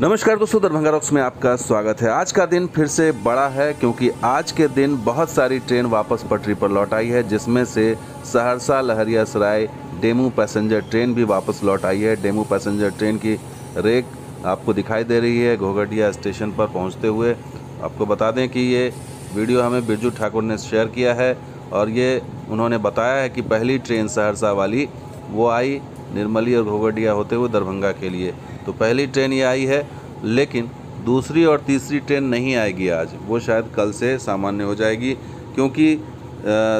नमस्कार दोस्तों, दरभंगा रॉक्स में आपका स्वागत है। आज का दिन फिर से बड़ा है क्योंकि आज के दिन बहुत सारी ट्रेन वापस पटरी पर लौट आई है, जिसमें से Saharsa Laheriasarai DEMU passenger train भी वापस लौट आई है। डेमू पैसेंजर ट्रेन की रेक आपको दिखाई दे रही है घोघटिया स्टेशन पर पहुंचते हुए। आपको बता दें कि ये वीडियो हमें बिरजू ठाकुर ने शेयर किया है और ये उन्होंने बताया है कि पहली ट्रेन सहरसा वाली वो आई निर्मली और घोघटिया होते हुए दरभंगा के लिए। तो पहली ट्रेन ये आई है, लेकिन दूसरी और तीसरी ट्रेन नहीं आएगी आज, वो शायद कल से सामान्य हो जाएगी। क्योंकि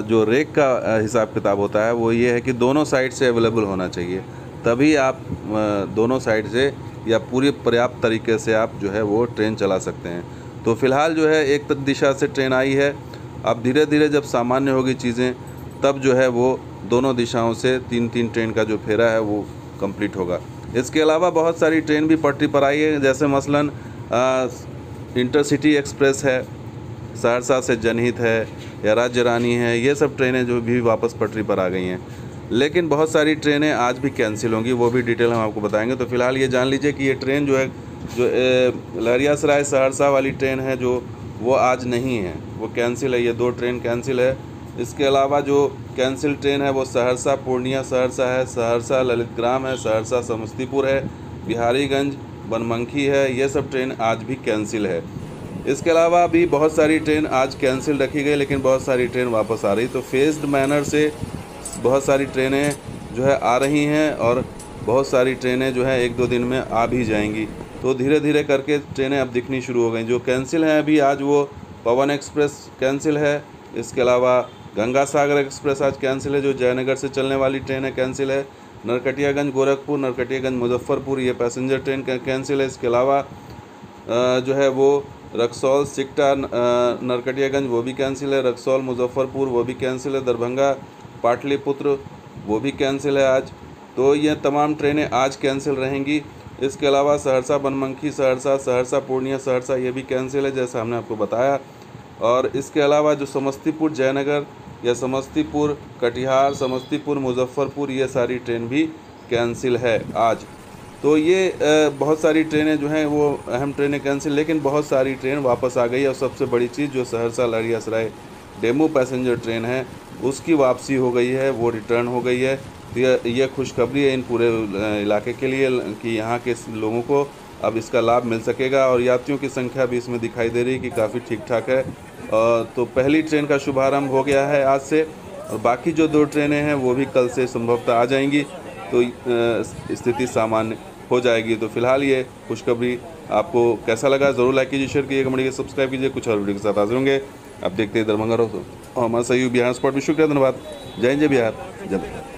जो रेक का हिसाब किताब होता है वो ये है कि दोनों साइड से अवेलेबल होना चाहिए, तभी आप दोनों साइड से या पूरी पर्याप्त तरीके से आप जो है वो ट्रेन चला सकते हैं। तो फ़िलहाल जो है एक दिशा से ट्रेन आई है, अब धीरे धीरे जब सामान्य होगी चीज़ें तब जो है वो दोनों दिशाओं से तीन तीन ट्रेन का जो फेरा है वो कंप्लीट होगा। इसके अलावा बहुत सारी ट्रेन भी पटरी पर आई है, जैसे मसलन इंटरसिटी एक्सप्रेस है, सहरसा से जनहित है या राज्य रानी है, ये सब ट्रेनें जो भी वापस पटरी पर आ गई हैं। लेकिन बहुत सारी ट्रेनें आज भी कैंसिल होंगी, वो भी डिटेल हम आपको बताएंगे। तो फिलहाल ये जान लीजिए कि ये ट्रेन जो है जो लहरियासराय सहरसा वाली ट्रेन है जो वो आज नहीं है, वो कैंसिल है। ये दो ट्रेन कैंसिल है। इसके अलावा जो कैंसिल ट्रेन है वो सहरसा पूर्णिया सहरसा है, सहरसा ललितग्राम है, सहरसा समस्तीपुर है, बिहारीगंज बनमनखी है, ये सब ट्रेन आज भी कैंसिल है। इसके अलावा भी बहुत सारी ट्रेन आज कैंसिल रखी गई, लेकिन बहुत सारी ट्रेन वापस आ रही। तो फेज्ड मैनर से बहुत सारी ट्रेनें जो है आ रही हैं और बहुत सारी ट्रेनें जो है एक दो दिन में आ भी जाएंगी। तो धीरे धीरे करके ट्रेनें अब दिखनी शुरू हो गई। जो कैंसिल हैं अभी आज वो पवन एक्सप्रेस कैंसिल है। इसके अलावा गंगा सागर एक्सप्रेस आज कैंसिल है, जो जयनगर से चलने वाली ट्रेन है कैंसिल है। नरकटियागंज गोरखपुर, नरकटियागंज मुजफ्फरपुर ये पैसेंजर ट्रेन कैंसिल है। इसके अलावा जो है वो रक्सौल सिकटा नरकटियागंज वो भी कैंसिल है, रक्सौल मुजफ्फरपुर वो भी कैंसिल है, दरभंगा पाटलिपुत्र वो भी कैंसिल है आज। तो ये तमाम ट्रेनें आज कैंसिल रहेंगी। इसके अलावा सहरसा बनमनखी सहरसा, सहरसा पूर्णिया सहरसा ये भी कैंसिल है, जैसा हमने आपको बताया। और इसके अलावा जो समस्तीपुर जयनगर या समस्तीपुर कटिहार, समस्तीपुर मुजफ्फरपुर ये सारी ट्रेन भी कैंसिल है आज। तो ये बहुत सारी ट्रेनें जो हैं वो अहम ट्रेनें कैंसिल, लेकिन बहुत सारी ट्रेन वापस आ गई है। और सबसे बड़ी चीज़ जो Saharsa Laheriasarai DEMU passenger train है उसकी वापसी हो गई है, वो रिटर्न हो गई है। तो ये खुशखबरी है इन पूरे इलाके के लिए कि यहाँ के लोगों को अब इसका लाभ मिल सकेगा। और यात्रियों की संख्या भी इसमें दिखाई दे रही है कि काफ़ी ठीक ठाक है। तो पहली ट्रेन का शुभारंभ हो गया है आज से, और बाकी जो दो ट्रेनें हैं वो भी कल से संभवतः आ जाएंगी, तो स्थिति सामान्य हो जाएगी। तो फिलहाल ये खुशखबरी आपको कैसा लगा ज़रूर लाइक कीजिए, शेयर कीजिए, कमेंट कीजिए, सब्सक्राइब कीजिए। कुछ और वीडियो के साथ हाजिर होंगे। आप देखते हैं दरभंगा रॉक्स और हमारा सहयोग बिहार स्पॉट भी। शुक्रिया, धन्यवाद। जय जय बिहार, जय बिहार।